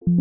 And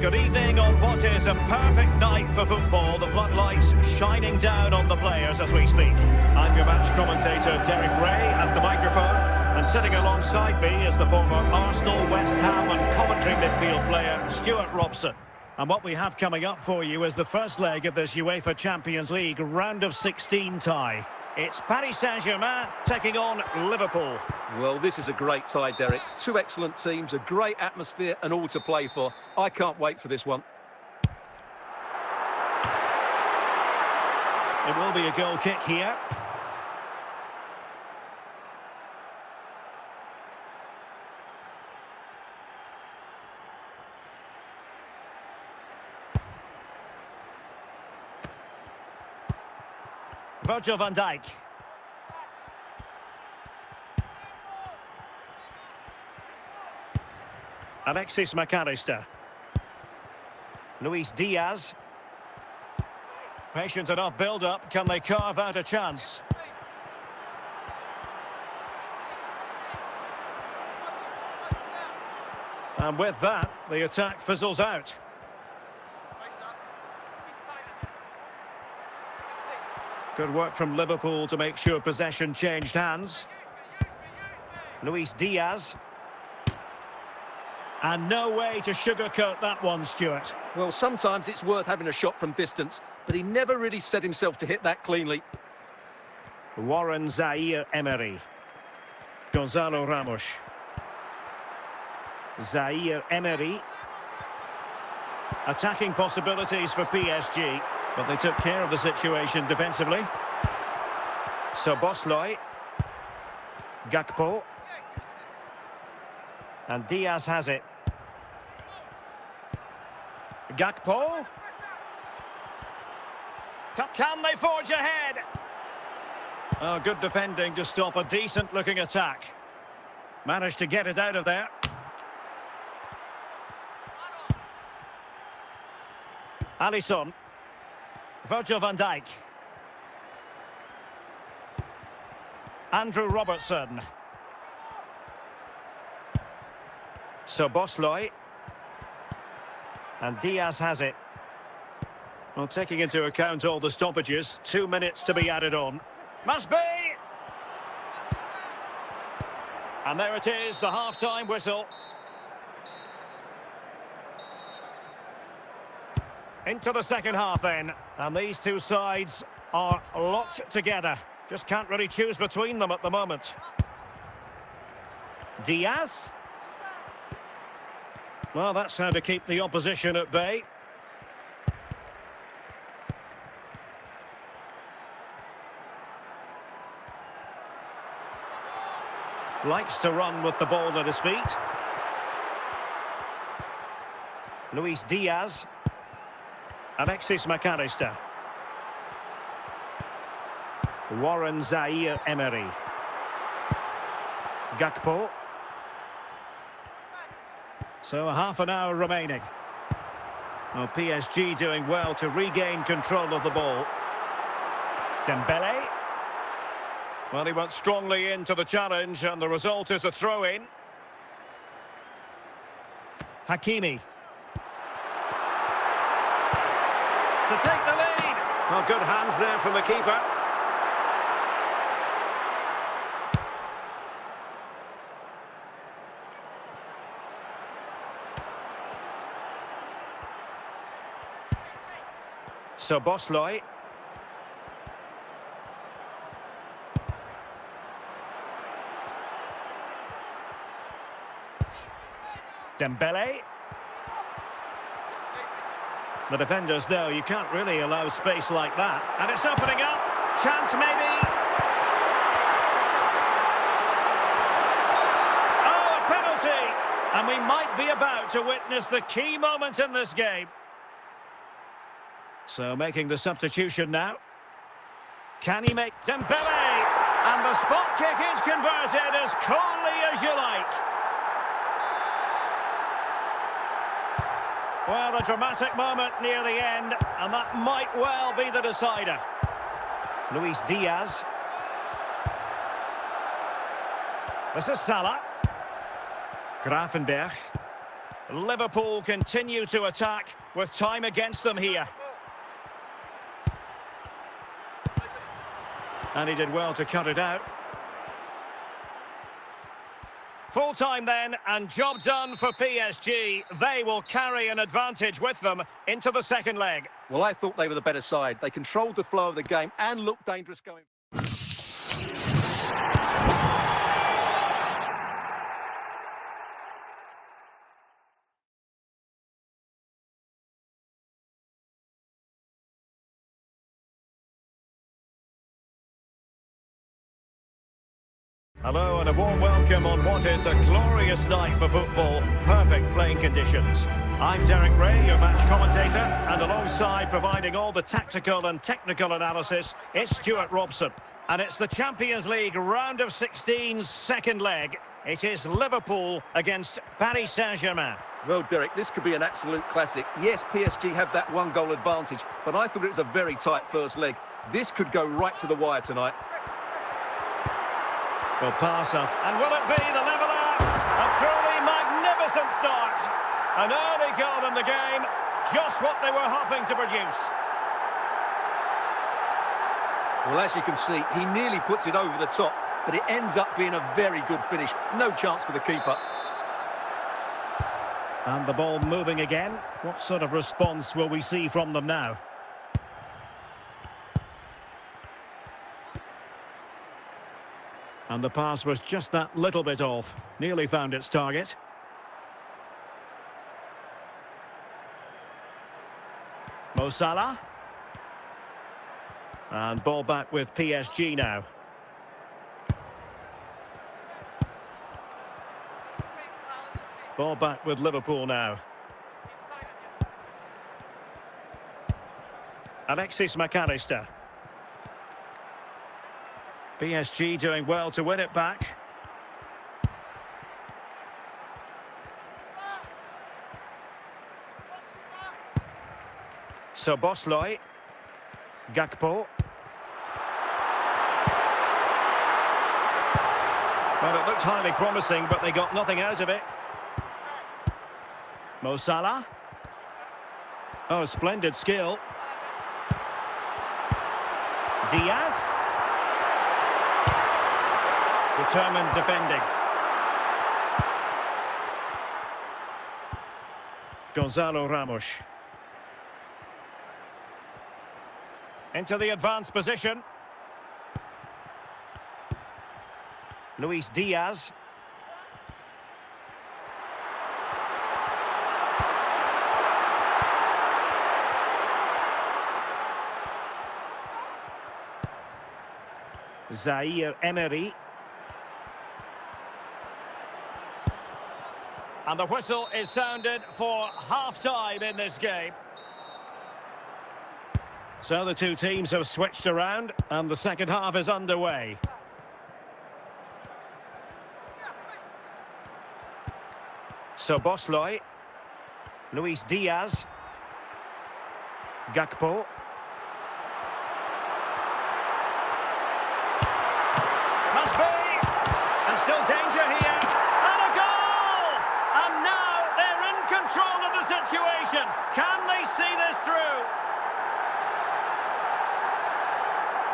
good evening on what is a perfect night for football. The floodlights shining down on the players as we speak. I'm your match commentator, Derek Ray, at the microphone. And sitting alongside me is the former Arsenal, West Ham and Coventry midfield player, Stuart Robson. And what we have coming up for you is the first leg of this UEFA Champions League round of 16 tie. It's Paris Saint-Germain taking on Liverpool. Well, this is a great tie, Derek. Two excellent teams, a great atmosphere and all to play for. I can't wait for this one. It will be a goal kick here. Virgil van Dijk. Alexis McAllister. Luis Diaz. Patient enough build-up. Can they carve out a chance? And with that, the attack fizzles out. Good work from Liverpool to make sure possession changed hands. Luis Diaz. And no way to sugarcoat that one, Stuart. Well, sometimes it's worth having a shot from distance, but he never really set himself to hit that cleanly. Warren Zaïre-Emery. Gonzalo Ramos. Zaïre-Emery. Attacking possibilities for PSG, but they took care of the situation defensively. 𝗂𝗏 𝗥𝗲. And Diaz has it. 𝗥𝗏. Can they forge ahead? Oh, good defending to stop a decent-looking attack. Managed to get it out of there. Alisson. Virgil van Dijk. Andrew Robertson. 𝗂𝗏. And Diaz has it. Well, taking into account all the stoppages, 2 minutes to be added on. Must be! And there it is, the half-time whistle. Into the second half then. And these two sides are locked together. Just can't really choose between them at the moment. Diaz. Well, that's how to keep the opposition at bay. Likes to run with the ball at his feet. Luis Diaz. Alexis McAllister. Warren Zaïre-Emery. 𝗥𝗏. So half an hour remaining. Well, PSG doing well to regain control of the ball. Dembele. Well, he went strongly into the challenge and the result is a throw-in. Hakimi. To take the lead. Well, good hands there from the keeper. 𝗂𝗏. Dembele. The defenders know you can't really allow space like that. And it's opening up. Chance maybe. Oh, a penalty! And we might be about to witness the key moment in this game. So making the substitution now. Can he make Dembele? And the spot kick is converted as coolly as you like. Well, a dramatic moment near the end, and that might well be the decider. Luis Diaz. This is Salah. Gravenberch. Liverpool continue to attack with time against them here. And he did well to cut it out. Full time then, and job done for PSG. They will carry an advantage with them into the second leg. Well, I thought they were the better side. They controlled the flow of the game and looked dangerous going. Hello and a warm welcome on what is a glorious night for football. Perfect playing conditions. I'm Derek Ray, your match commentator, and alongside providing all the tactical and technical analysis, it's Stuart Robson. And it's the Champions League round of 16's second leg. It is Liverpool against Paris Saint-Germain. Well, Derek, this could be an absolute classic. Yes, PSG have that one-goal advantage, but I thought it was a very tight first leg. This could go right to the wire tonight. Will pass off, and will it be the leveller? A truly magnificent start. An early goal in the game, just what they were hoping to produce. Well, as you can see, he nearly puts it over the top, but it ends up being a very good finish. No chance for the keeper. And the ball moving again. What sort of response will we see from them now? And the pass was just that little bit off. Nearly found its target. Mo Salah. And ball back with PSG now. Ball back with Liverpool now. 𝗪𝗫𝗄𝗧 𝗪𝗏. PSG doing well to win it back. 𝗪𝗏 𝗥𝗲. Well, it looked highly promising, but they got nothing out of it. Mo Salah. Oh, splendid skill. Diaz. Determined defending. Gonzalo Ramos. Into the advanced position. Luis Diaz. Zaire Emery. And the whistle is sounded for half-time in this game. So the two teams have switched around and the second half is underway. 𝗪𝗏. Luis Diaz. 𝗥𝗲. Must be! And still danger here. And a goal! And now they're in control of the situation. Can they see this through?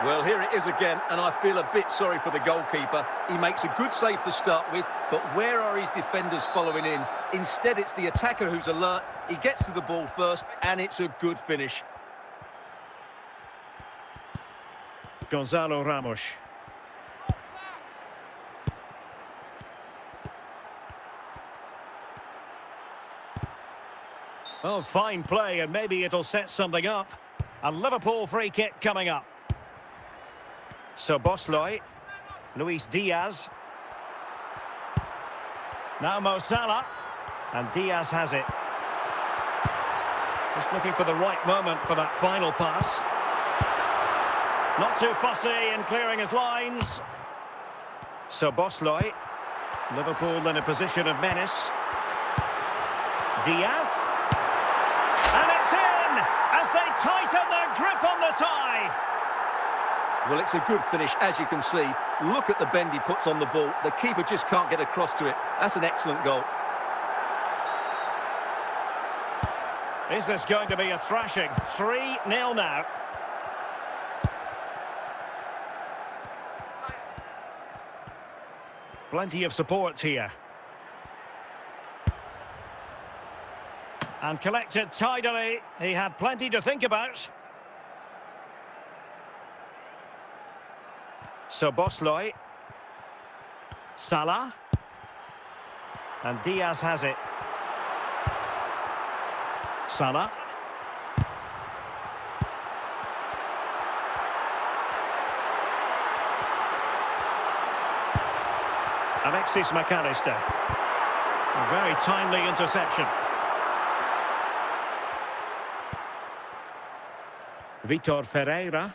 Well, here it is again, and I feel a bit sorry for the goalkeeper. He makes a good save to start with, but where are his defenders following in? Instead, it's the attacker who's alert. He gets to the ball first, and it's a good finish. Gonzalo Ramos. Oh, fine play, and maybe it'll set something up. A Liverpool free kick coming up. 𝗪𝗏. Luis Diaz. Now Mo Salah. And Diaz has it. Just looking for the right moment for that final pass. Not too fussy in clearing his lines. 𝗪𝗏. Liverpool in a position of menace. Diaz. And it's in as they tighten their grip on the tie. Well, it's a good finish, as you can see. Look at the bend he puts on the ball. The keeper just can't get across to it. That's an excellent goal. Is this going to be a thrashing? 3-0 now. Plenty of support here. And collected tidily. He had plenty to think about. 𝗂𝗏. Salah. And Diaz has it. Salah. 𝗪𝗫 𝗥𝗲. A very timely interception. Vítor Ferreira.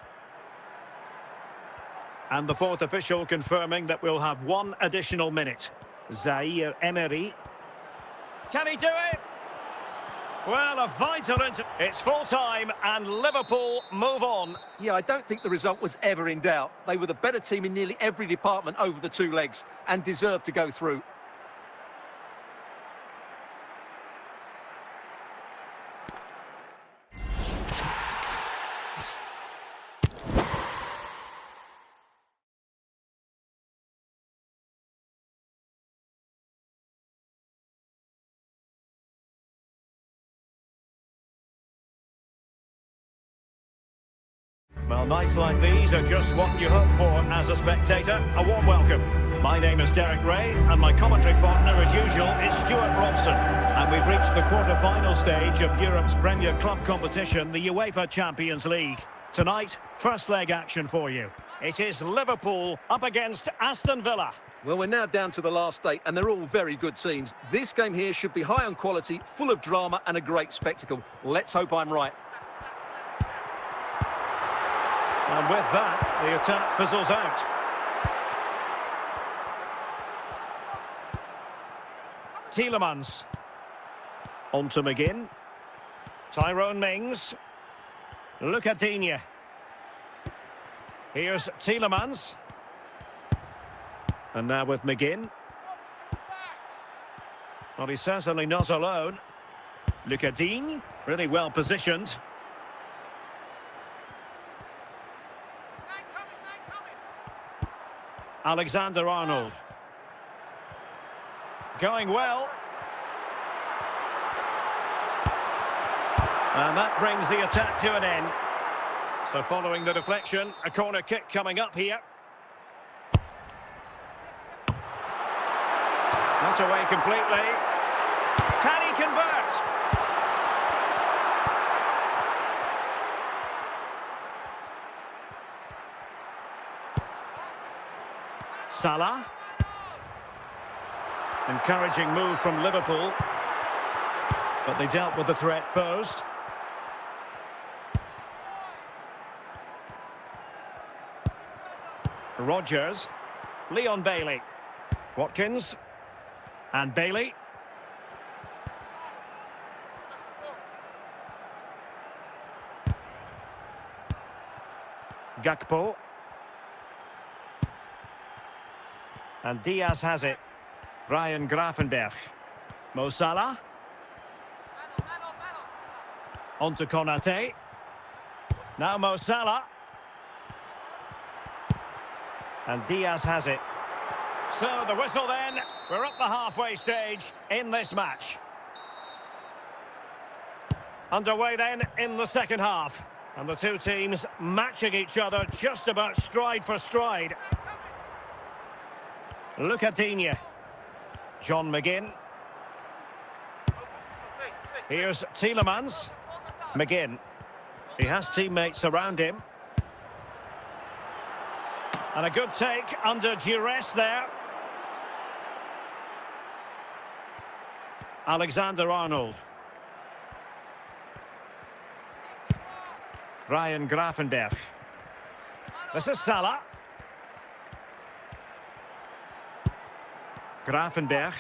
And the fourth official confirming that we'll have one additional minute. Zaire Emery. Can he do it? Well, a vital it's full time and Liverpool move on. Yeah, I don't think the result was ever in doubt. They were the better team in nearly every department over the two legs and deserved to go through. Well, nights like these are just what you hope for as a spectator. A warm welcome. My name is Derek Ray, and my commentary partner, as usual, is Stuart Robson. And we've reached the quarter-final stage of Europe's premier club competition, the UEFA Champions League. Tonight, first leg action for you. It is Liverpool up against Aston Villa. Well, we're now down to the last 8, and they're all very good teams. This game here should be high on quality, full of drama, and a great spectacle. Let's hope I'm right. And with that, the attack fizzles out. Tielemans. On to McGinn. Tyrone Mings. 𝗪𝗏. Here's Tielemans. And now with McGinn. Well, he's certainly not alone. 𝗪𝗏, really well positioned. Alexander-Arnold. Going well. And that brings the attack to an end. So following the deflection, a corner kick coming up here. Not away completely. Can he convert? Salah. Encouraging move from Liverpool. But they dealt with the threat posed. Rodgers. Leon Bailey. Watkins. And Bailey. Gakpo. And Diaz has it. Ryan Gravenberch. Mo Salah. On to Konaté. Now Mo Salah. And Diaz has it. So the whistle then. We're up the halfway stage in this match. Underway then in the second half. And the two teams matching each other just about stride for stride. 𝗪𝗏. John McGinn. Here's Tielemans. McGinn. He has teammates around him. And a good take under duress there. Alexander-Arnold. Ryan Gravenberch. This is Salah. Gravenberch.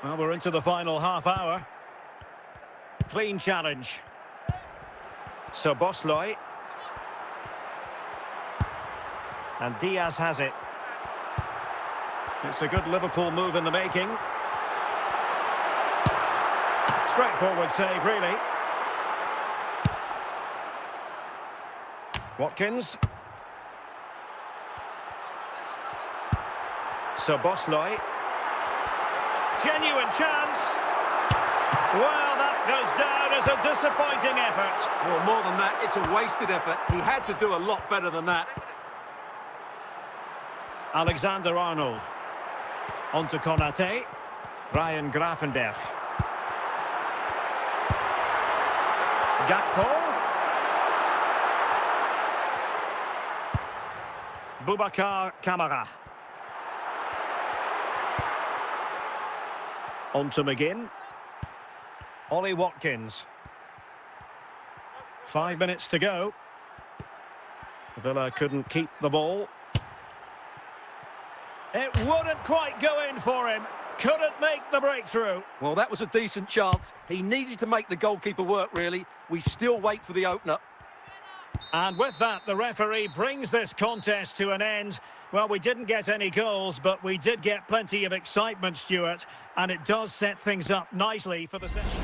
Well, we're into the final half hour. Clean challenge. 𝗂𝗏. And Diaz has it. It's a good Liverpool move in the making. Straightforward save, really. Watkins. Szoboszlai. Genuine chance. Well, that goes down as a disappointing effort. Well, more than that, it's a wasted effort. He had to do a lot better than that. Alexander-Arnold. On to Konate. Ryan Gravenberch. Gakpo. 𝗵𝗂𝗂-𝗂𝗏. On to McGinn. Ollie Watkins. 5 minutes to go. Villa couldn't keep the ball. It wouldn't quite go in for him. Couldn't make the breakthrough. Well, that was a decent chance. He needed to make the goalkeeper work, really. We still wait for the opener. And with that, the referee brings this contest to an end. Well, we didn't get any goals, but we did get plenty of excitement, Stuart. And it does set things up nicely for the session.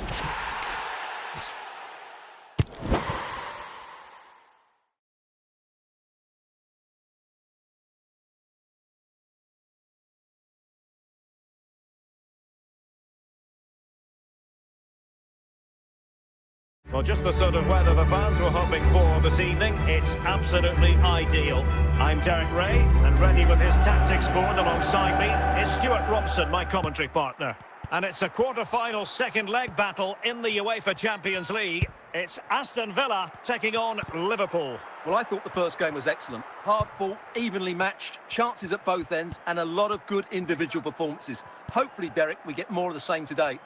Well, just the sort of weather the fans were hoping for this evening. It's absolutely ideal. I'm Derek Ray, and ready with his tactics board alongside me is Stuart Robson, my commentary partner. And it's a quarter-final second leg battle in the UEFA Champions League. It's Aston Villa taking on Liverpool. Well, I thought the first game was excellent. Hard fought, evenly matched, chances at both ends, and a lot of good individual performances. Hopefully, Derek, we get more of the same today.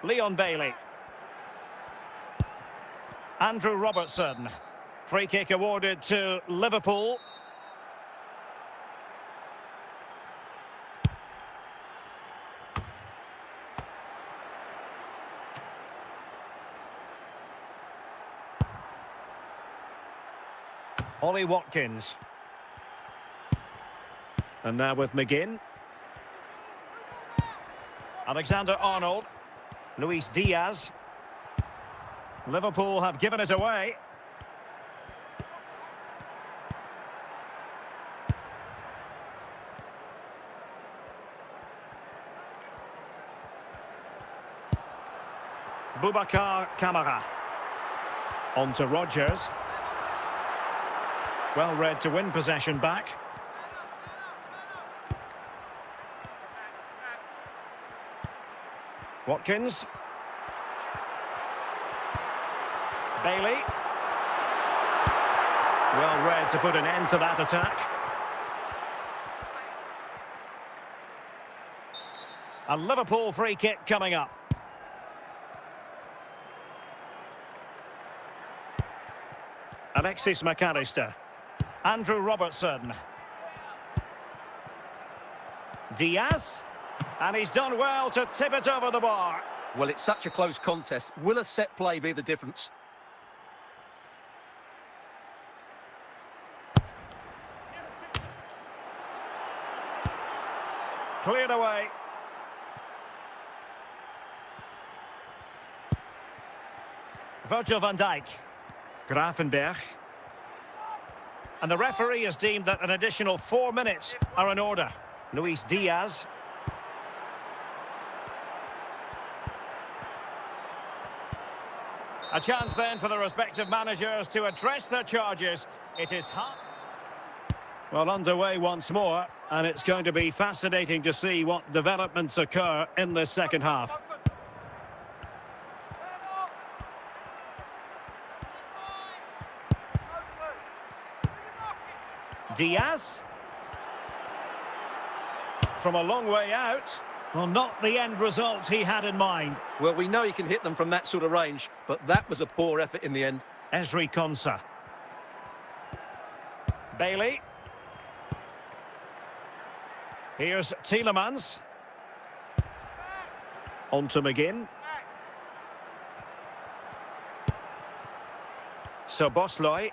Leon Bailey. Andrew Robertson. Free kick awarded to Liverpool. Ollie Watkins. And now with McGinn. Alexander-Arnold. Luis Diaz. Liverpool have given it away. 𝗵𝗂𝗂-𝗂𝗏. On to Rodgers. Well read to win possession back. Watkins. Bailey. Well read to put an end to that attack. A Liverpool free kick coming up. Alexis McAllister. Andrew Robertson. Diaz. And he's done well to tip it over the bar. Well, it's such a close contest. Will a set play be the difference? Cleared away. Virgil van Dijk. Gravenberch. And the referee has deemed that an additional 4 minutes are in order. Luis Diaz. A chance then for the respective managers to address their charges. It is hot. Well, underway once more, and it's going to be fascinating to see what developments occur in this second half. Diaz. From a long way out. Well, not the end result he had in mind. Well, we know he can hit them from that sort of range, but that was a poor effort in the end. 𝗪𝗏. Bailey. Here's Tielemans. On to McGinn. 𝗂𝗏.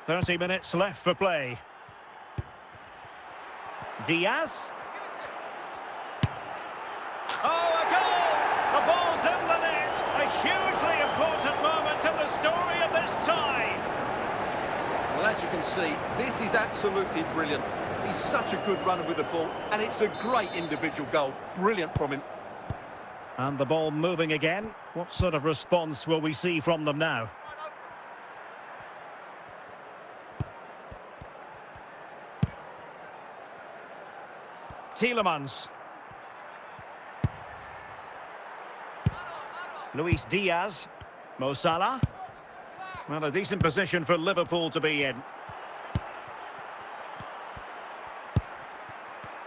30 minutes left for play. Diaz. Oh, a goal! The ball's in the net. A hugely important moment in the story of this tie. Well, as you can see, this is absolutely brilliant. He's such a good runner with the ball, and it's a great individual goal. Brilliant from him. And the ball moving again. What sort of response will we see from them now? Tielemans. Luis Diaz. Mo Salah. Well, a decent position for Liverpool to be in.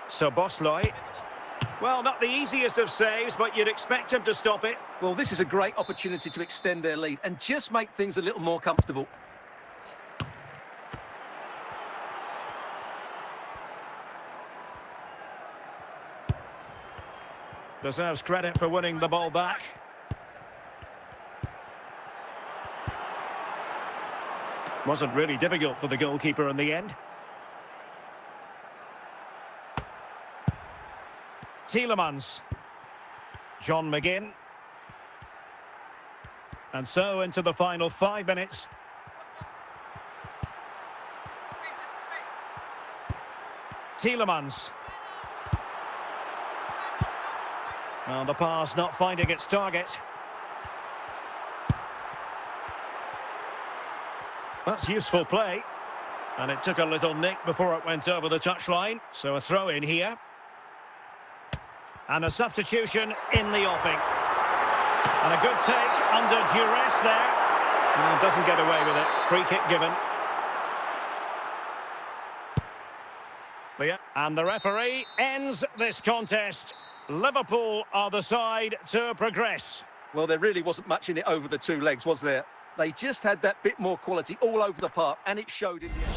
𝗂𝗏. Well, not the easiest of saves, but you'd expect him to stop it. Well, this is a great opportunity to extend their lead and just make things a little more comfortable. Deserves credit for winning the ball back. Wasn't really difficult for the goalkeeper in the end. Tielemans. John McGinn. And so into the final 5 minutes. Tielemans. Well, the pass not finding its target. That's useful play. And it took a little nick before it went over the touchline. So a throw in here. And a substitution in the offing. And a good take under duress there. And doesn't get away with it. Free kick given. And the referee ends this contest. Liverpool are the side to progress. Well, there really wasn't much in it over the two legs, was there? They just had that bit more quality all over the park, and it showed in the end.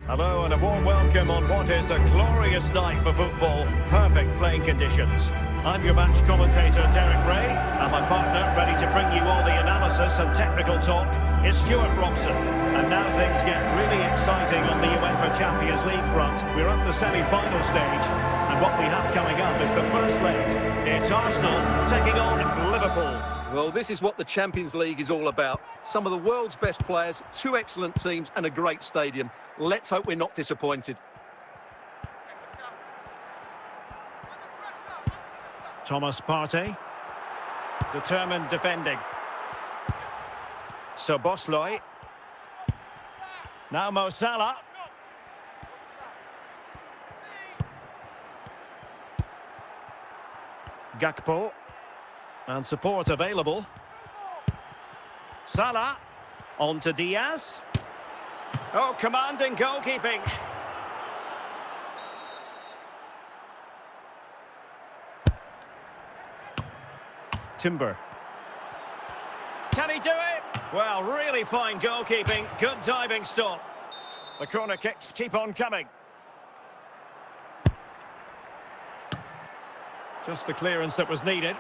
Hello and a warm welcome on what is a glorious night for football. Perfect playing conditions. I'm your match commentator, Derek Ray, and my partner, ready to bring you all the analysis and technical talk, is Stuart Robson. And now things get really exciting on the UEFA Champions League front. We're at the semi-final stage, and what we have coming up is the first leg. It's Arsenal taking on Liverpool. Well, this is what the Champions League is all about. Some of the world's best players, two excellent teams, and a great stadium. Let's hope we're not disappointed. Thomas Partey. Determined defending. 𝗂𝗏. Now Mo Salah. Gakpo. And support available. Salah. On to Diaz. Oh, commanding goalkeeping. Timber. Can he do it? Well, really fine goalkeeping. Good diving stop. The corner kicks keep on coming. Just the clearance that was needed.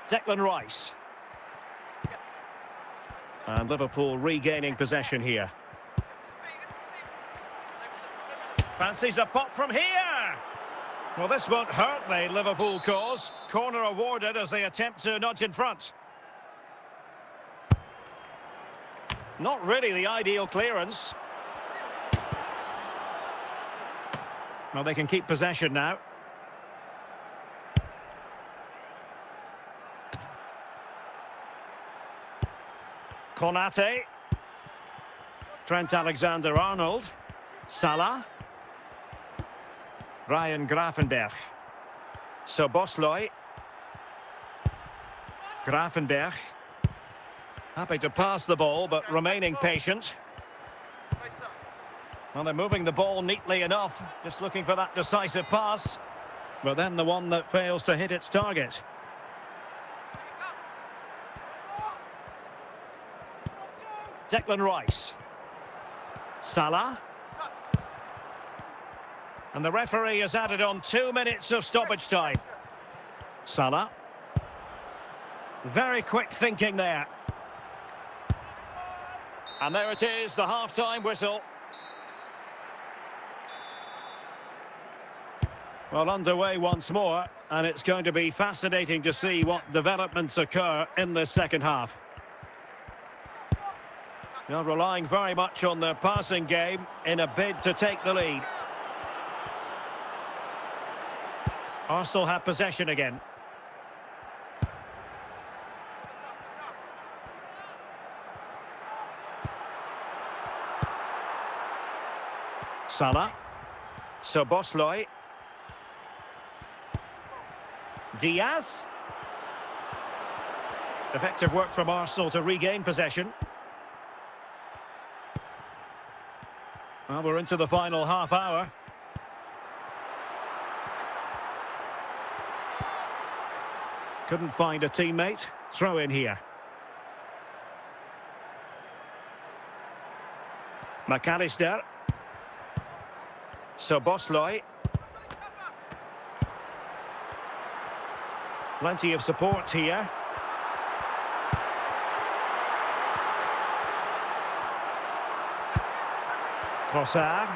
Declan Rice. And Liverpool regaining possession here. Fancies a pop from here. Well, this won't hurt the Liverpool cause. Corner awarded as they attempt to nudge in front. Not really the ideal clearance. Well, they can keep possession now. Konate. Trent Alexander-Arnold. Salah. Ryan Gravenberch. 𝗂𝗏. Gravenberch. Happy to pass the ball, but remaining patient. Well, they're moving the ball neatly enough, just looking for that decisive pass. But then the one that fails to hit its target. Declan Rice. Salah. And the referee has added on 2 minutes of stoppage time. Salah. Very quick thinking there. And there it is, the half-time whistle. Well, underway once more, and it's going to be fascinating to see what developments occur in the second half. They're relying very much on their passing game in a bid to take the lead. Arsenal have possession again. Salah. Szoboszlai. Diaz. Effective work from Arsenal to regain possession. Well, we're into the final half hour. Couldn't find a teammate. Throw in here. McAllister. Szoboszlai. Plenty of support here. Trossard.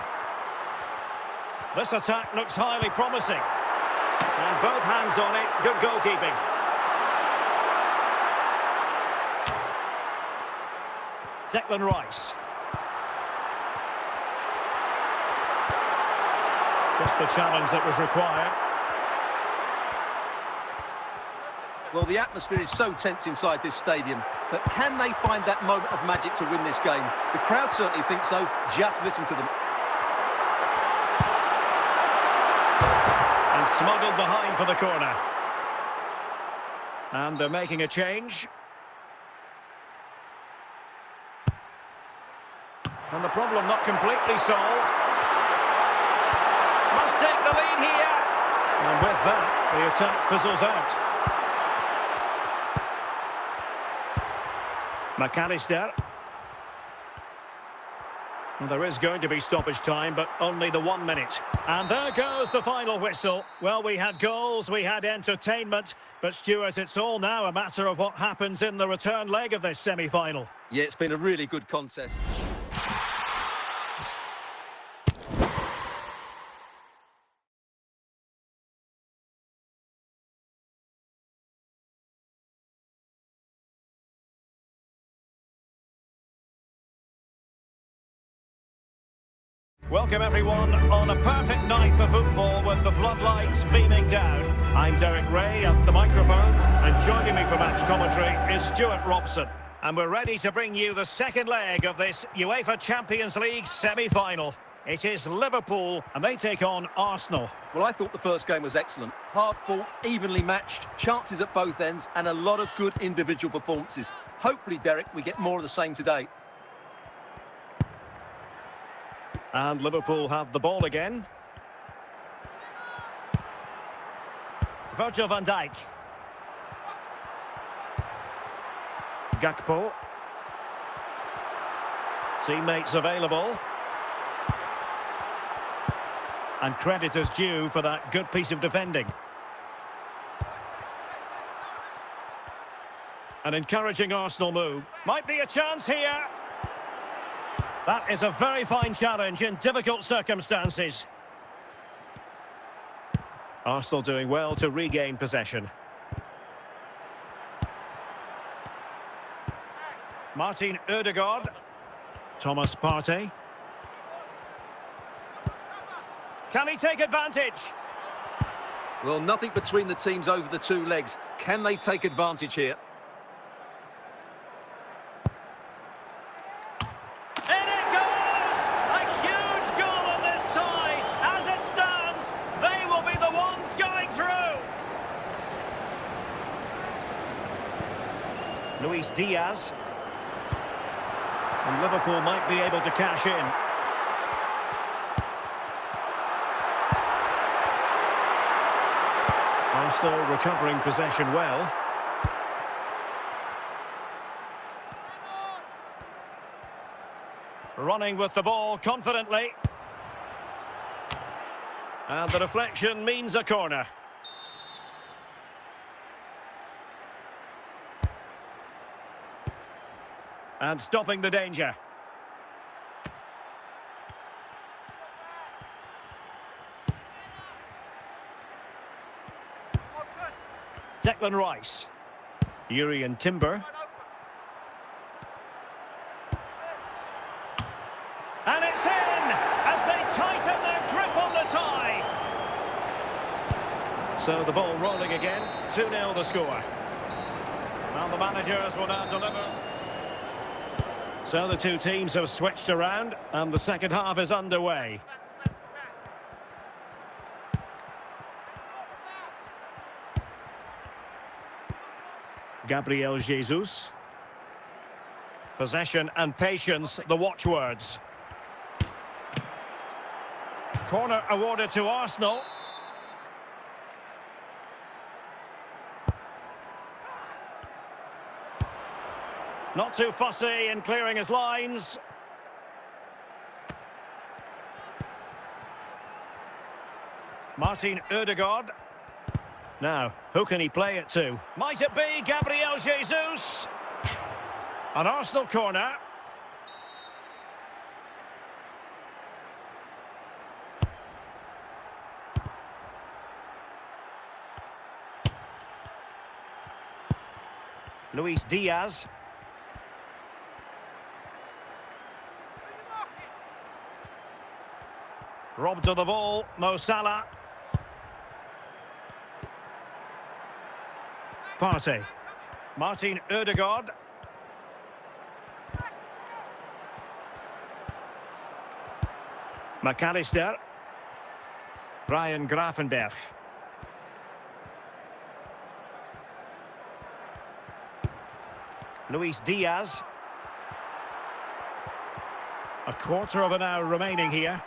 This attack looks highly promising. And both hands on it. Good goalkeeping. Declan Rice. Just the challenge that was required. Well, the atmosphere is so tense inside this stadium, but can they find that moment of magic to win this game? The crowd certainly think so. Just listen to them. And smuggled behind for the corner. And they're making a change. And the problem not completely solved. Must take the lead here. And with that, the attack fizzles out. McAllister. Well, there is going to be stoppage time, but only the 1 minute. And there goes the final whistle. Well, we had goals, we had entertainment, but Stuart, it's all now a matter of what happens in the return leg of this semi-final. Yeah, it's been a really good contest. Welcome everyone on a perfect night for football with the floodlights beaming down. I'm Derek Ray at the microphone, and joining me for match commentary is Stuart Robson. And we're ready to bring you the second leg of this UEFA Champions League semi-final. It is Liverpool, and they take on Arsenal. Well, I thought the first game was excellent. Hard fought, evenly matched, chances at both ends, and a lot of good individual performances. Hopefully, Derek, we get more of the same today. And Liverpool have the ball again. Virgil van Dijk. Gakpo. Teammates available. And credit is due for that good piece of defending. An encouraging Arsenal move. Might be a chance here. That is a very fine challenge in difficult circumstances. Arsenal doing well to regain possession. Martin Ødegaard. Thomas Partey. Can he take advantage? Well, nothing between the teams over the two legs. Can they take advantage here? Luis Diaz. And Liverpool might be able to cash in. Still recovering possession well. Running with the ball confidently. And the deflection means a corner. And stopping the danger. Declan Rice. Jurriën Timber. And it's in as they tighten their grip on the tie. So the ball rolling again. 2-0 the score. And the managers will now deliver. So the two teams have switched around and the second half is underway. Gabriel Jesus. Possession and patience, the watchwords. Corner awarded to Arsenal. Not too fussy in clearing his lines. Martin Ødegaard. Now, who can he play it to? Might it be Gabriel Jesus? An Arsenal corner. Luis Diaz. Robbed to the ball, Mo Salah. Partey. Martin Ødegaard. McAllister. Ryan Gravenberch. Luis Diaz. A quarter of an hour remaining here.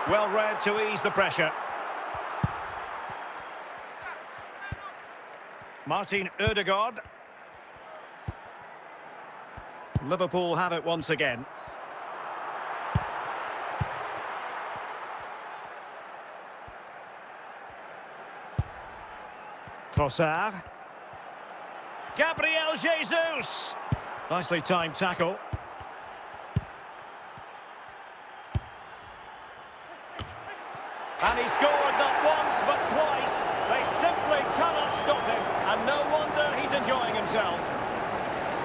Well read to ease the pressure. Martin Ødegaard. Liverpool have it once again. Trossard. Gabriel Jesus. Nicely timed tackle. And he scored not once but twice. They simply cannot stop him. And no wonder he's enjoying himself.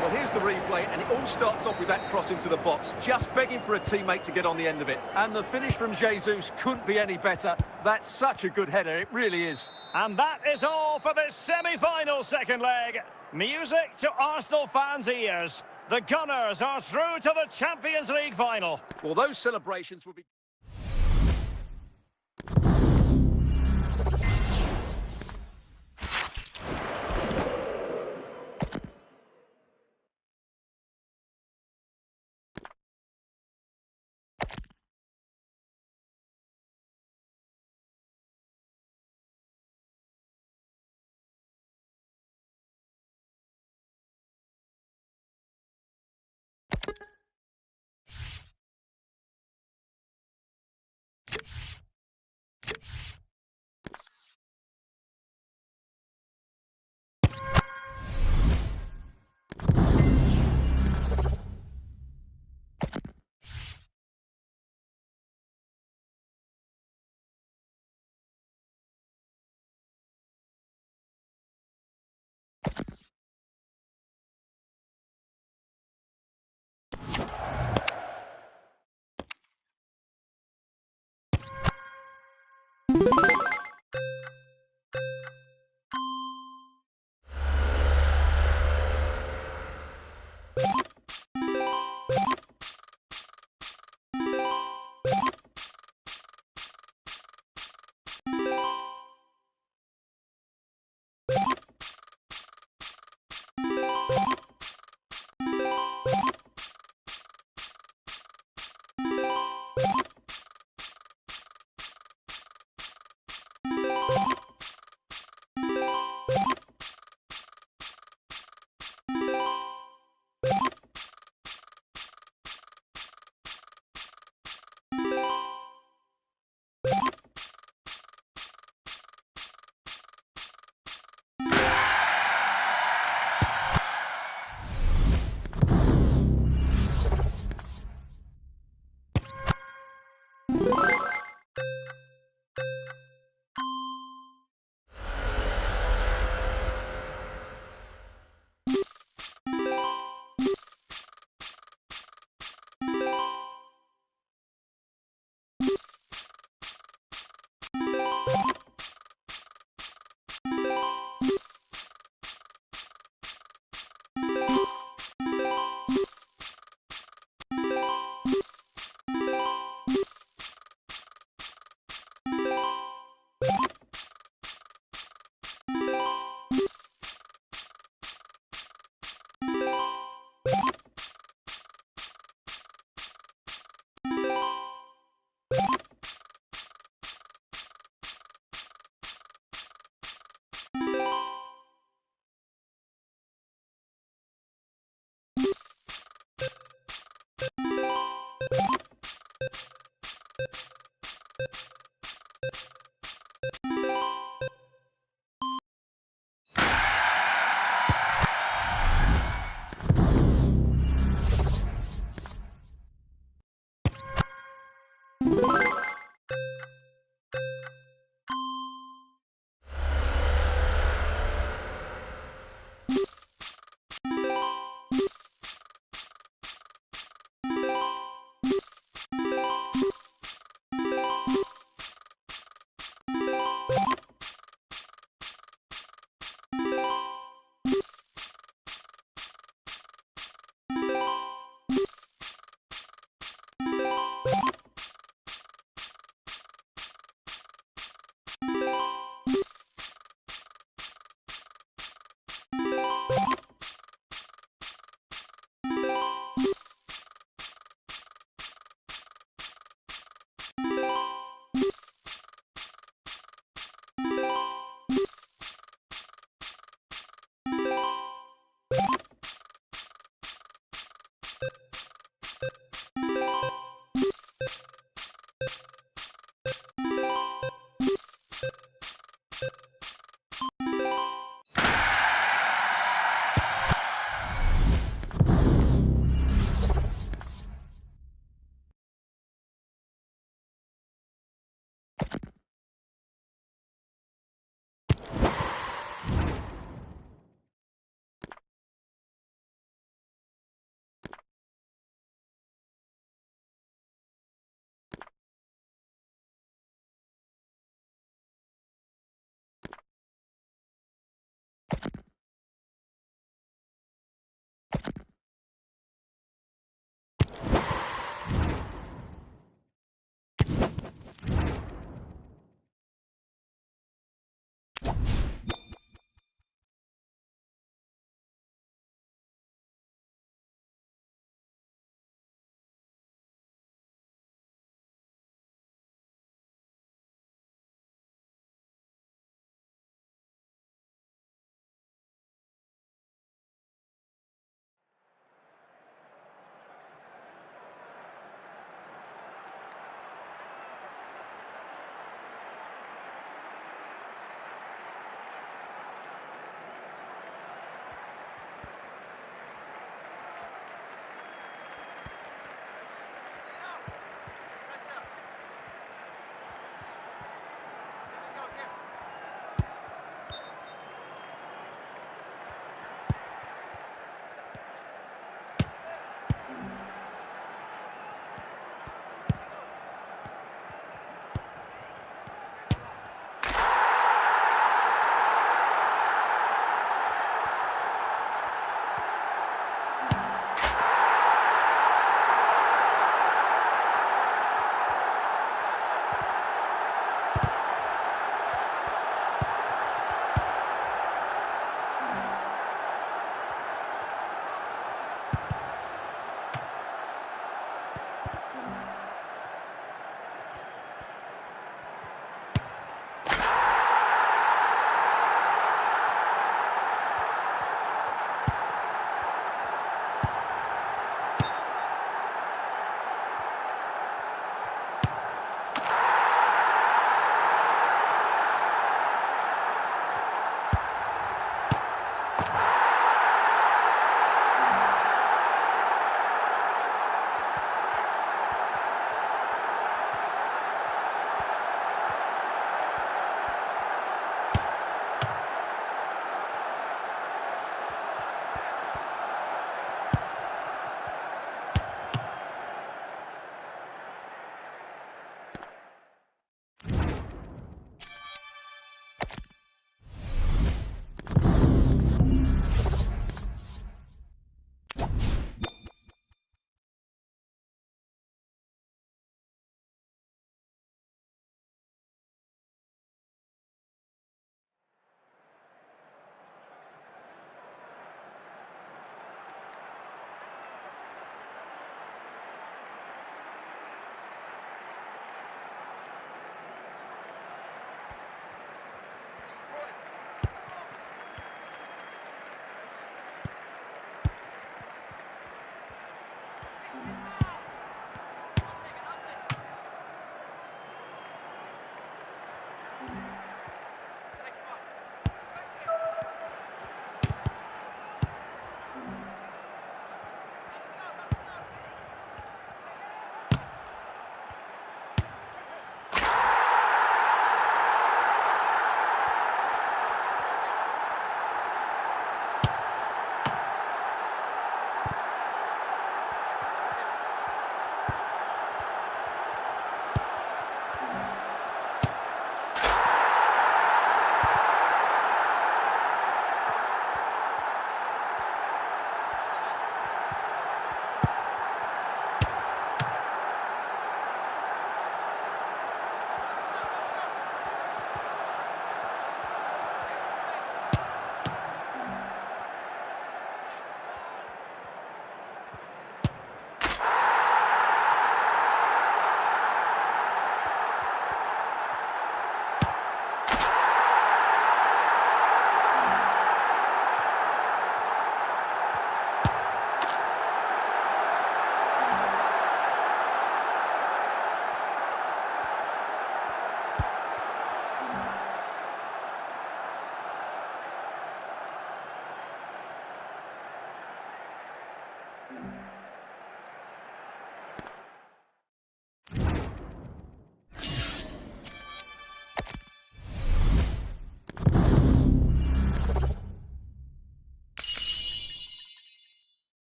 Well, here's the replay, and it all starts off with that cross into the box. Just begging for a teammate to get on the end of it. And the finish from Jesus couldn't be any better. That's such a good header, it really is. And that is all for this semi-final second leg. Music to Arsenal fans' ears. The Gunners are through to the Champions League final. Well, those celebrations will be...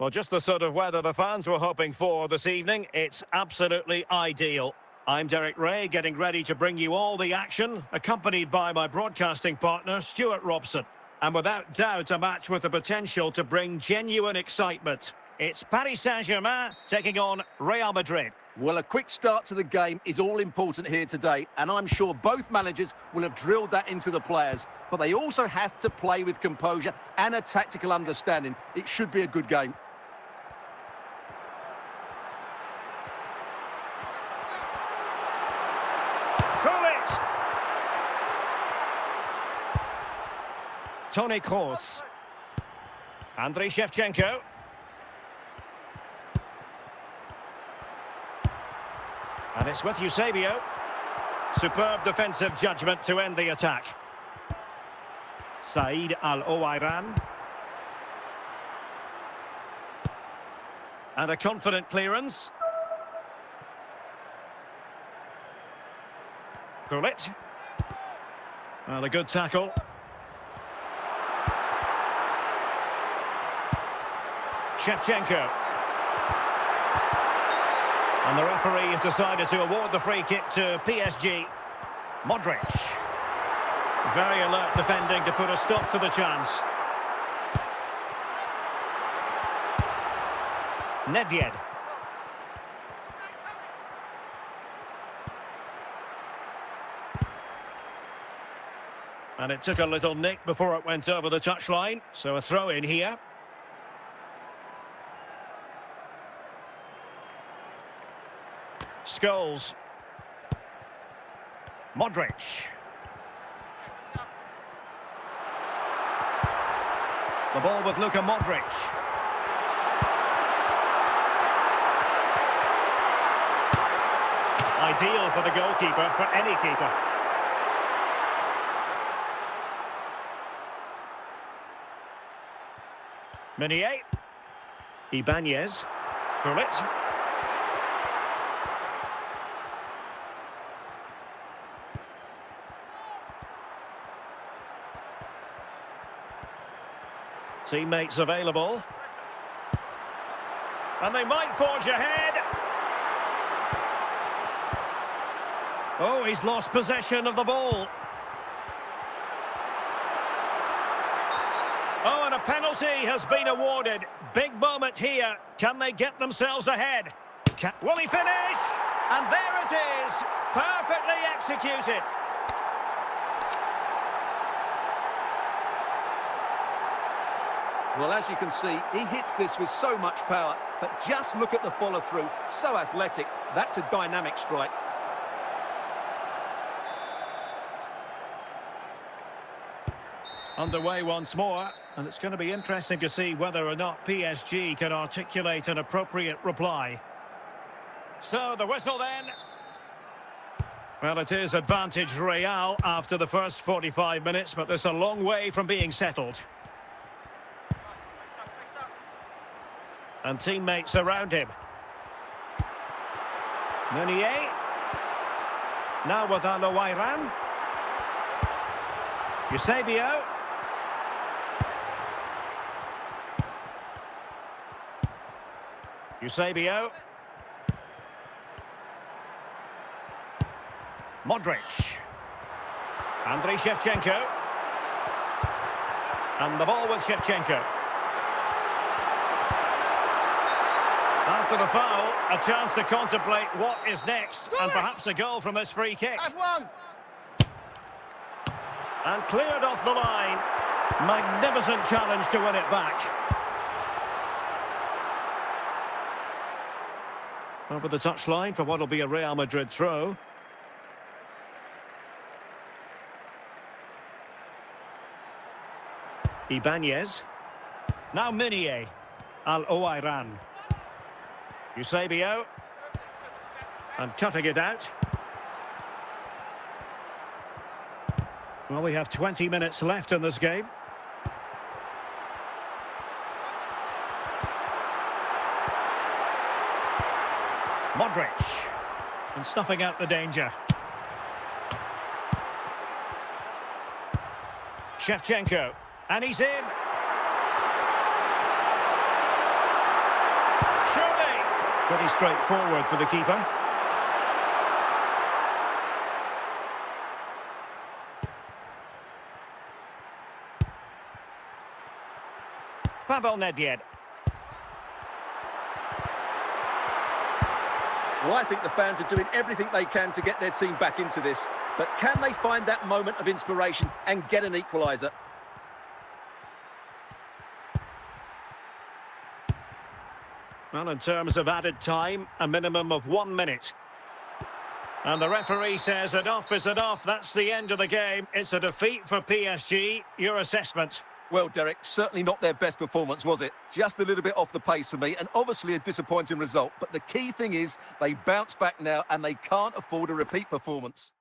Well, just the sort of weather the fans were hoping for this evening. It's absolutely ideal. I'm Derek Ray, getting ready to bring you all the action, accompanied by my broadcasting partner, Stuart Robson. And without doubt, a match with the potential to bring genuine excitement. It's Paris Saint-Germain taking on Real Madrid. Well, a quick start to the game is all important here today, and I'm sure both managers will have drilled that into the players. But they also have to play with composure and a tactical understanding. It should be a good game. Toni Kroos. Andriy Shevchenko. And it's with Eusebio. Superb defensive judgment to end the attack. Saïd Al-Owairan. And a confident clearance. 𝗃𝗏𝗃𝗃. Well, a good tackle. Shevchenko. And the referee has decided to award the free kick to PSG. Modric. Very alert defending to put a stop to the chance. Nedved. And it took a little nick before it went over the touchline, so a throw in here. Scholes. Modric. The ball with Luka Modric. Ideal for the goalkeeper, for any keeper. Meunier. Ibanez. 𝗏𝗏𝗂𝗏𝗏. Teammates available. And they might forge ahead. Oh, he's lost possession of the ball. Oh, and a penalty has been awarded. Big moment here. Can they get themselves ahead? Will he finish? And there it is. Perfectly executed. Well, as you can see, he hits this with so much power, but just look at the follow-through. So athletic. That's a dynamic strike. Underway once more, and it's going to be interesting to see whether or not PSG can articulate an appropriate reply. So, the whistle then. Well, it is advantage Real after the first 45 minutes, but there's a long way from being settled. And teammates around him. Meunier. Now with Aloiran. Eusebio. Eusebio. Modric. Andriy Shevchenko. And the ball with Shevchenko. After the foul, a chance to contemplate what is next, and perhaps a goal from this free kick. And cleared off the line. Magnificent challenge to win it back. Over the touchline for what will be a Real Madrid throw. Ibanez. Now Meunier. Aloiran. Eusebio. And cutting it out. Well, we have 20 minutes left in this game. Modric. And snuffing out the danger. Shevchenko. And he's in. Surely. Pretty straightforward for the keeper. Pavel Nedved. Well, I think the fans are doing everything they can to get their team back into this. But can they find that moment of inspiration and get an equaliser? Well, in terms of added time, a minimum of 1 minute. And the referee says enough is enough. That's the end of the game. It's a defeat for PSG. Your assessment? Well, Derek, certainly not their best performance, was it? Just a little bit off the pace for me, and obviously a disappointing result. But the key thing is they bounce back now, and they can't afford a repeat performance.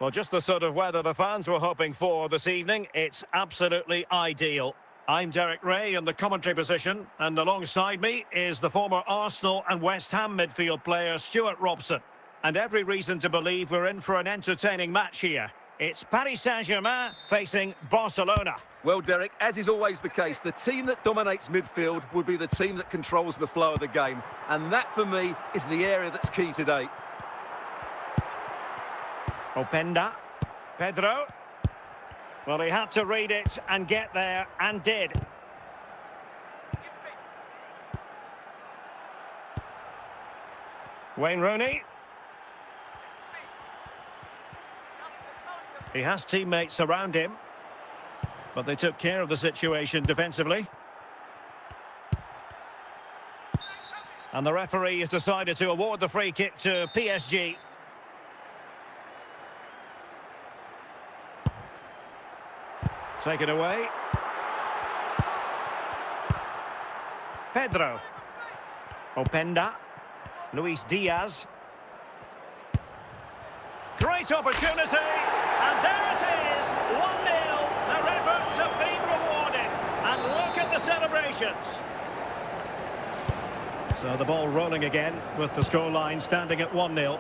Well, just the sort of weather the fans were hoping for this evening. It's absolutely ideal. I'm Derek Ray in the commentary position, and alongside me is the former Arsenal and West Ham midfield player Stuart Robson. And every reason to believe we're in for an entertaining match here. It's Paris Saint-Germain facing Barcelona. Well, Derek, as is always the case, the team that dominates midfield will be the team that controls the flow of the game. And that, for me, is the area that's key today. Openda. Pedro. Well, he had to read it and get there, and did. Wayne Rooney. He has teammates around him, but they took care of the situation defensively. And the referee has decided to award the free kick to PSG. Taken away. Pedro. Openda. Luis Diaz. Great opportunity. And there it is. 1-0. Their efforts have been rewarded. And look at the celebrations. So the ball rolling again with the scoreline standing at 1-0.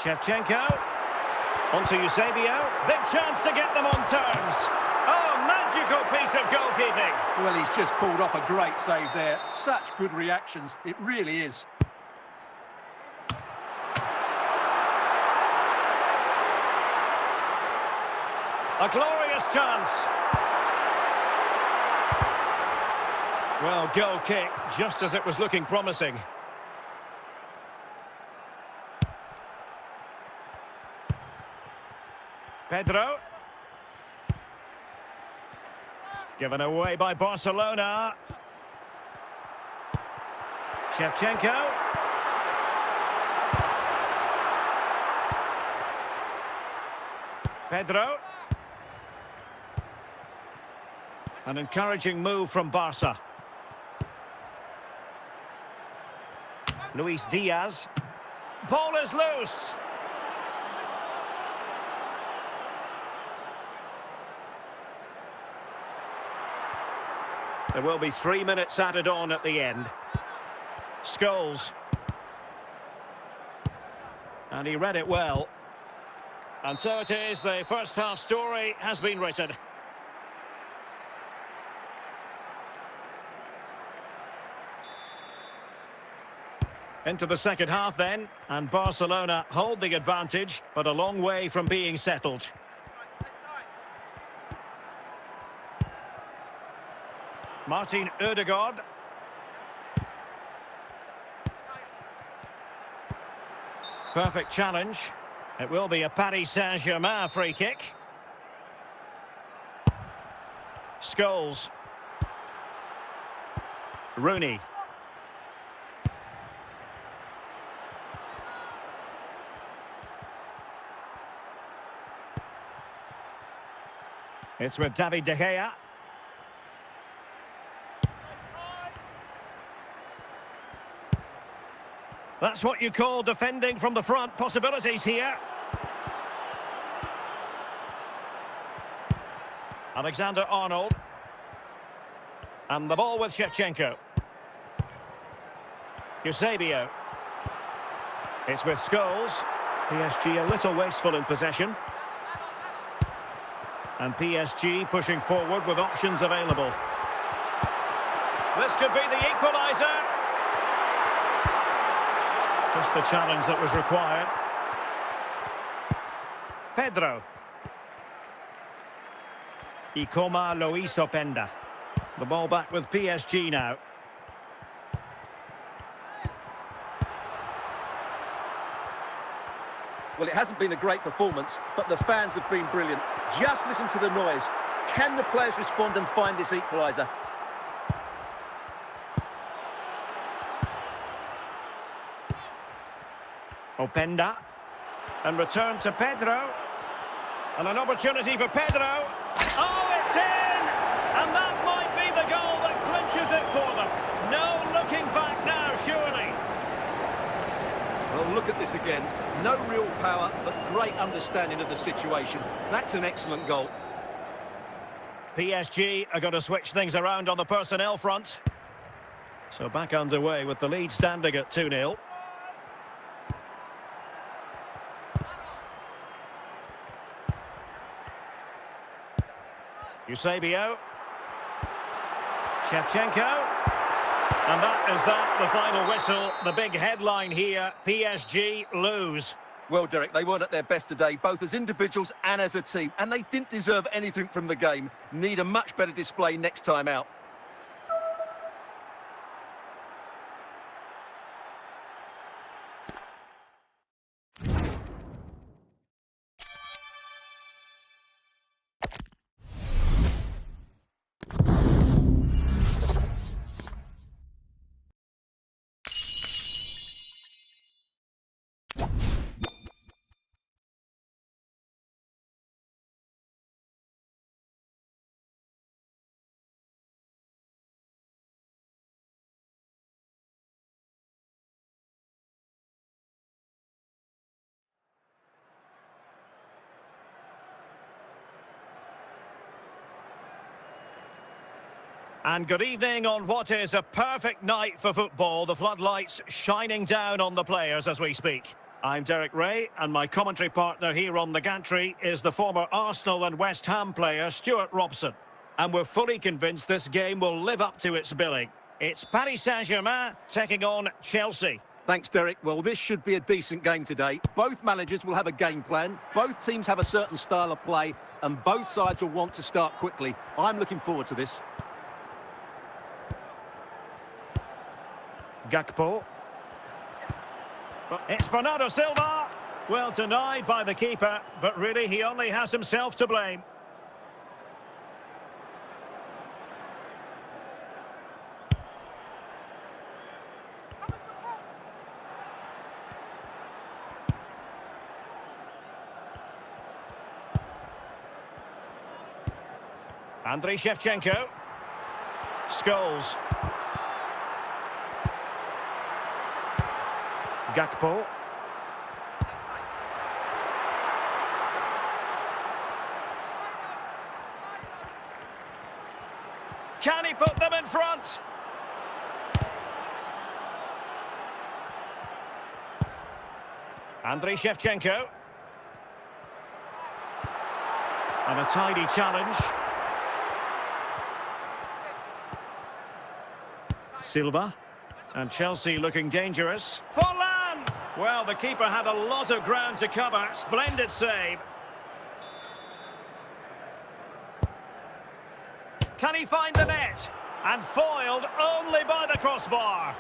𝗃𝗏𝗄𝗽. On to 𝗖𝗍𝗍. Big chance to get them on terms. Oh, magical piece of goalkeeping. Well, he's just pulled off a great save there. Such good reactions. It really is. A glorious chance. Well, goal kick, just as it was looking promising. Pedro. Given away by Barcelona. 𝗃𝗏𝗄𝗽. Pedro. An encouraging move from Barca. Luis Diaz. Ball is loose. There will be 3 minutes added on at the end. Scholes. And he read it well. And so it is, the first half story has been written. Into the second half then, and Barcelona hold the advantage, but a long way from being settled. Martin Ødegaard. Perfect challenge. It will be a Paris Saint-Germain free kick. Scholes. Rooney. It's with David De Gea. That's what you call defending from the front. Possibilities here. Alexander-Arnold. And the ball with 𝗃𝗏𝗄𝗽. 𝗃𝗏𝗄𝗽. It's with Scholes. PSG a little wasteful in possession. And PSG pushing forward with options available. This could be the equaliser. Just the challenge that was required. Pedro. 𝗃𝗏𝗄𝗽. The ball back with PSG now. Well, it hasn't been a great performance, but the fans have been brilliant. Just listen to the noise. Can the players respond and find this equaliser? Openda. And return to Pedro. And an opportunity for Pedro. Oh, it's in! And that might be the goal that clinches it for them. No looking back now, surely. Well, look at this again. No real power, but great understanding of the situation. That's an excellent goal. PSG are going to switch things around on the personnel front. So back underway with the lead standing at 2-0. 𝗖𝗄𝗏. 𝗏𝗏𝗂𝗏. And that is the final whistle. The big headline here, PSG lose. Well, Derek, they weren't at their best today, both as individuals and as a team, and they didn't deserve anything from the game. Need a much better display next time out. And good evening on what is a perfect night for football. The floodlights shining down on the players as we speak. I'm Derek Ray, and my commentary partner here on the gantry is the former Arsenal and West Ham player Stuart Robson. And we're fully convinced this game will live up to its billing. It's Paris Saint-Germain taking on Chelsea. Thanks, Derek. Well, this should be a decent game today. Both managers will have a game plan. Both teams have a certain style of play, and both sides will want to start quickly. I'm looking forward to this. 𝗏𝗏𝗂𝗏. It's Bernardo Silva. Well, denied by the keeper, but really he only has himself to blame. 𝗪𝗿Ｈis𝗶𝗀𝗏. Scholes. 𝗏𝗏𝗂𝗏. Can he put them in front? 𝗪𝗿His𝗶𝗀𝗏. And a tidy challenge. Silva. And Chelsea looking dangerous. Forlan! Well, the keeper had a lot of ground to cover. Splendid save. Can he find the net? And foiled only by the crossbar.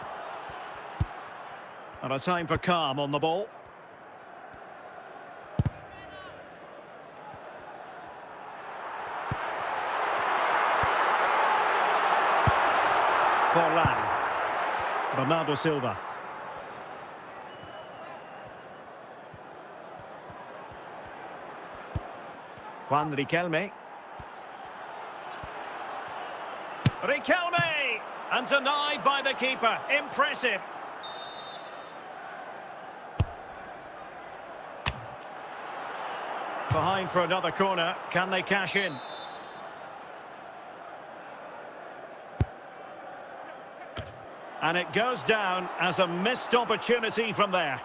And a time for calm on the ball. Forlan. Bernardo Silva. Juan Riquelme. Riquelme! And denied by the keeper. Impressive. Behind for another corner. Can they cash in? And it goes down as a missed opportunity from there.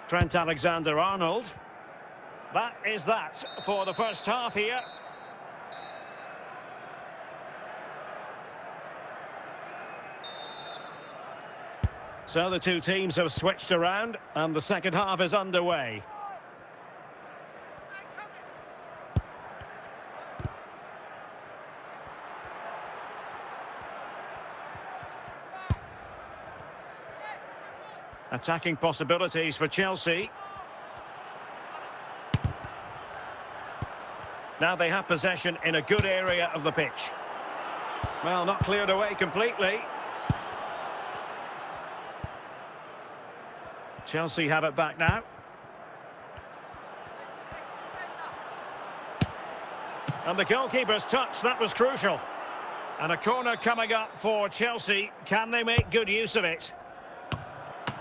Trent Alexander-Arnold. That is that for the first half here. So the two teams have switched around and the second half is underway. Attacking possibilities for Chelsea. Now they have possession in a good area of the pitch. Well, not cleared away completely. Chelsea have it back now. And the goalkeeper's touch, that was crucial. And a corner coming up for Chelsea. Can they make good use of it?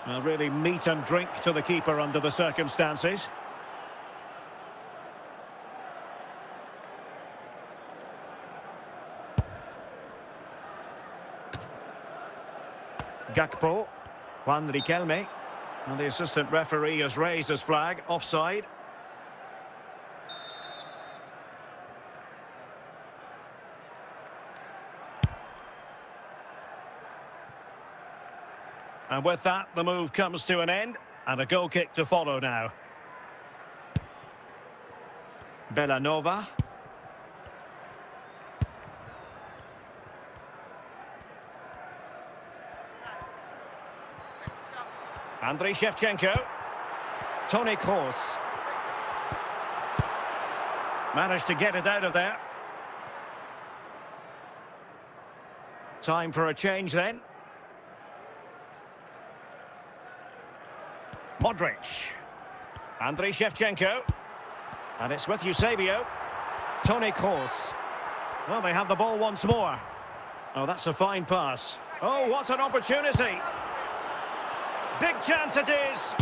Well, really meat and drink to the keeper under the circumstances. 𝗏𝗂-𝗂𝗏-𝗂𝗵. And the assistant referee has raised his flag, offside. And with that, the move comes to an end, and a goal kick to follow now. Belanova. 𝗪𝗭𝗡𝘁 Toni Kroos. Managed to get it out of there. Time for a change then. Modric. 𝗪𝗭𝗡. And it's with Eusebio. Toni Kroos. Well, they have the ball once more. Oh, that's a fine pass. Oh, what an opportunity. Big chance it is.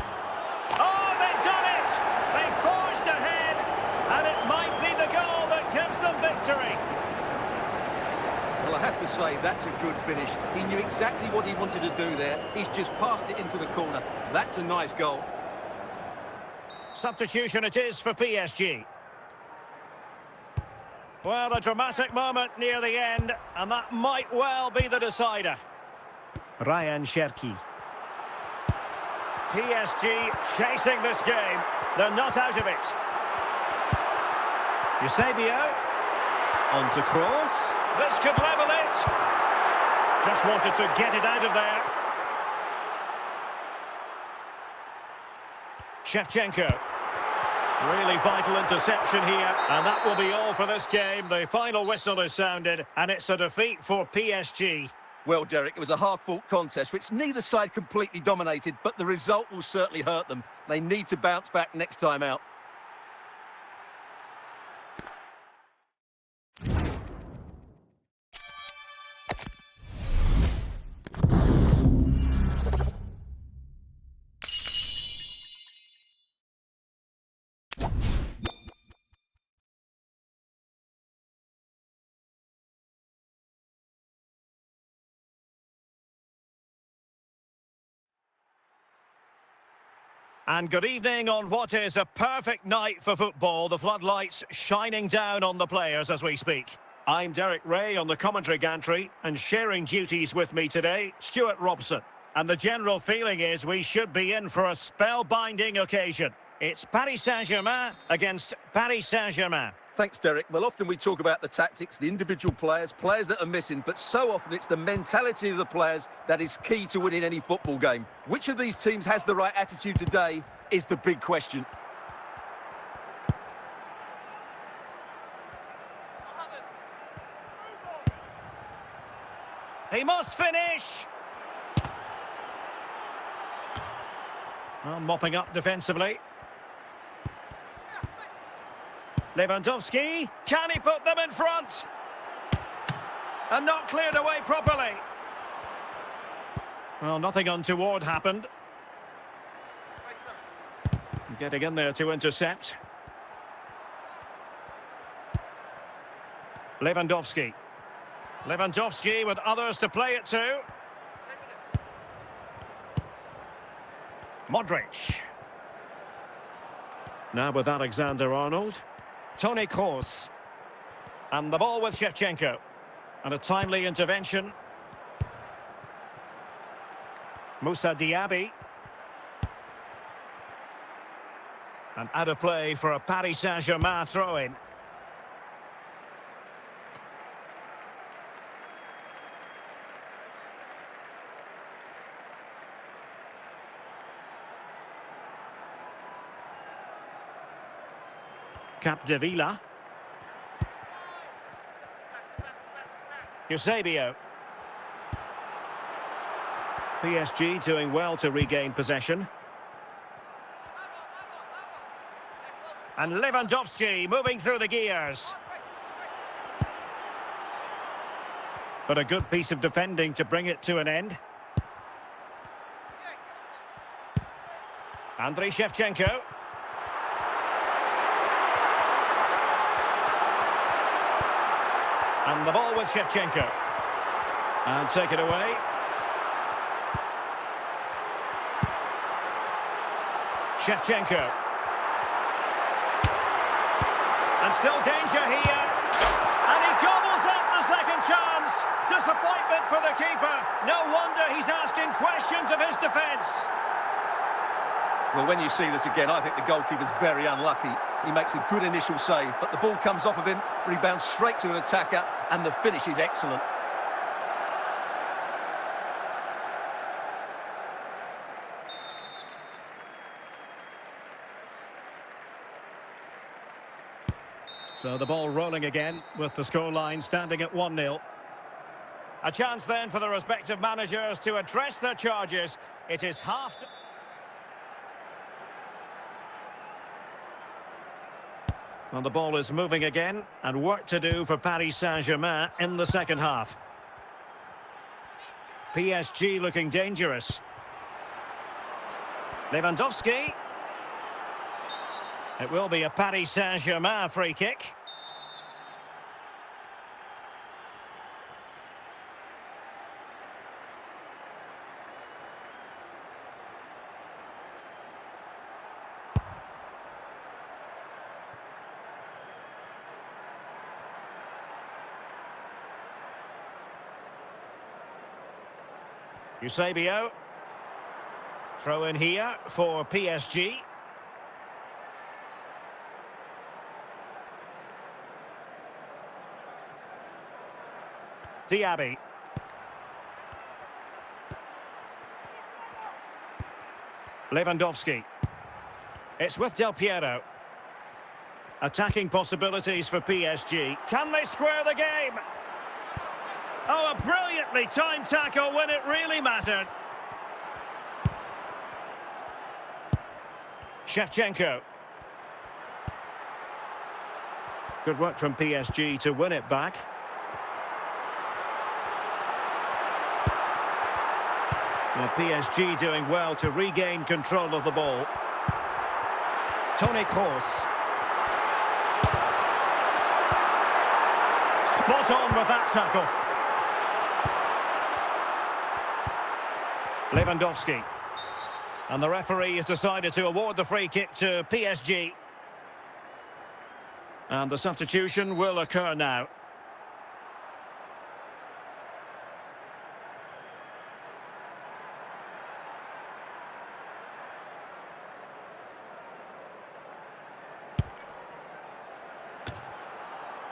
Oh, they've done it! They've forged ahead, and it might be the goal that gives them victory. Well, I have to say, that's a good finish. He knew exactly what he wanted to do there. He's just passed it into the corner. That's a nice goal. Substitution it is for PSG. Well, a dramatic moment near the end, and that might well be the decider. Ryan Cherki. PSG chasing this game. They're not out of it. Eusebio. On to Kroos. This could level it. Just wanted to get it out of there. Shevchenko. Really vital interception here. And that will be all for this game. The final whistle is sounded, and it's a defeat for PSG. Well, Derek, it was a hard-fought contest, which neither side completely dominated, but the result will certainly hurt them. They need to bounce back next time out. And good evening on what is a perfect night for football. The floodlights shining down on the players as we speak. I'm Derek Ray on the commentary gantry, and sharing duties with me today, Stuart Robson. And the general feeling is we should be in for a spellbinding occasion. It's Paris Saint-Germain against Paris Saint-Germain. Thanks, Derek. Well, often we talk about the tactics, the individual players that are missing, but so often it's the mentality of the players that is key to winning any football game. Which of these teams has the right attitude today is the big question. He must finish! Well, mopping up defensively. Lewandowski, can he put them in front? And not cleared away properly. Well, nothing untoward happened. Getting in there to intercept. Lewandowski. Lewandowski with others to play it to. Modric. Now with Alexander-Arnold. Toni Kroos. And the ball with Shevchenko. And a timely intervention. Moussa Diaby. And out of play for a Paris Saint-Germain throw-in. Capdevila. Eusebio. PSG doing well to regain possession. And Lewandowski moving through the gears. But a good piece of defending to bring it to an end. 𝗪𝗏𝗂𝗏𝗂. And the ball with 𝗪𝗏𝗂𝗏. And take it away. 𝗪𝗏𝗂𝗏. And still danger here. And he gobbles up the second chance. Disappointment for the keeper. No wonder he's asking questions of his defence. Well, when you see this again, I think the goalkeeper's very unlucky. He makes a good initial save, but the ball comes off of him, rebounds straight to an attacker, and the finish is excellent. So the ball rolling again with the scoreline standing at 1-0. A chance then for the respective managers to address their charges. It is half... Well, the ball is moving again, and work to do for Paris Saint-Germain in the second half. PSG looking dangerous. Lewandowski. It will be a Paris Saint-Germain free kick. 𝗖𝗵𝗂𝗏. Throw in here for PSG. Diaby. Lewandowski. It's with Del Piero. Attacking possibilities for PSG. Can they square the game? Oh, a brilliantly timed tackle when it really mattered. 𝗪𝗏𝗂𝗏. Good work from PSG to win it back. Well, PSG doing well to regain control of the ball. Toni Kroos. Spot on with that tackle. Lewandowski. And the referee has decided to award the free kick to PSG. And the substitution will occur now.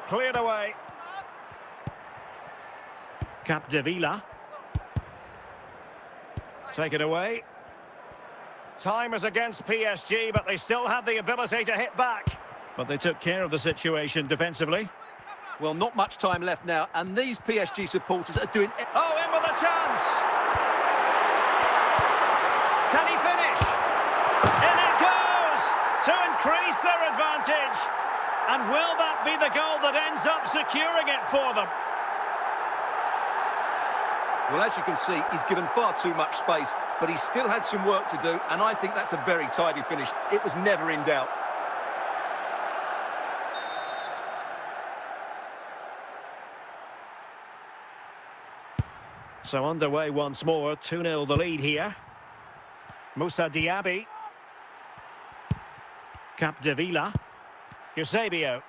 Cleared away. 𝗃𝗏𝗂𝗏. Take it away. Time is against PSG, but they still had the ability to hit back. But they took care of the situation defensively. Well, not much time left now, and these PSG supporters are doing... Oh, in with a chance! Can he finish? In it goes! To increase their advantage. And will that be the goal that ends up securing it for them? Well, as you can see, he's given far too much space, but he still had some work to do, and I think that's a very tidy finish. It was never in doubt. So underway once more, 2-0 the lead here. Moussa Diaby. 𝗃𝗏𝗂𝗏. 𝗖𝗵𝗂𝗏.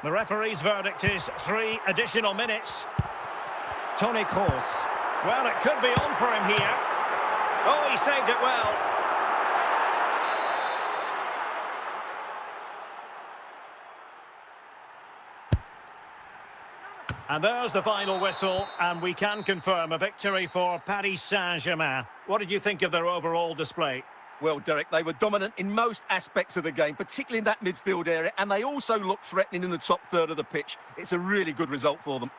The referee's verdict is 3 additional minutes. Toni Kroos. Well, it could be on for him here. Oh, he saved it well. And there's the final whistle, and we can confirm a victory for Paris Saint-Germain. What did you think of their overall display? Well, Derek, they were dominant in most aspects of the game, particularly in that midfield area, and they also looked threatening in the top third of the pitch. It's a really good result for them.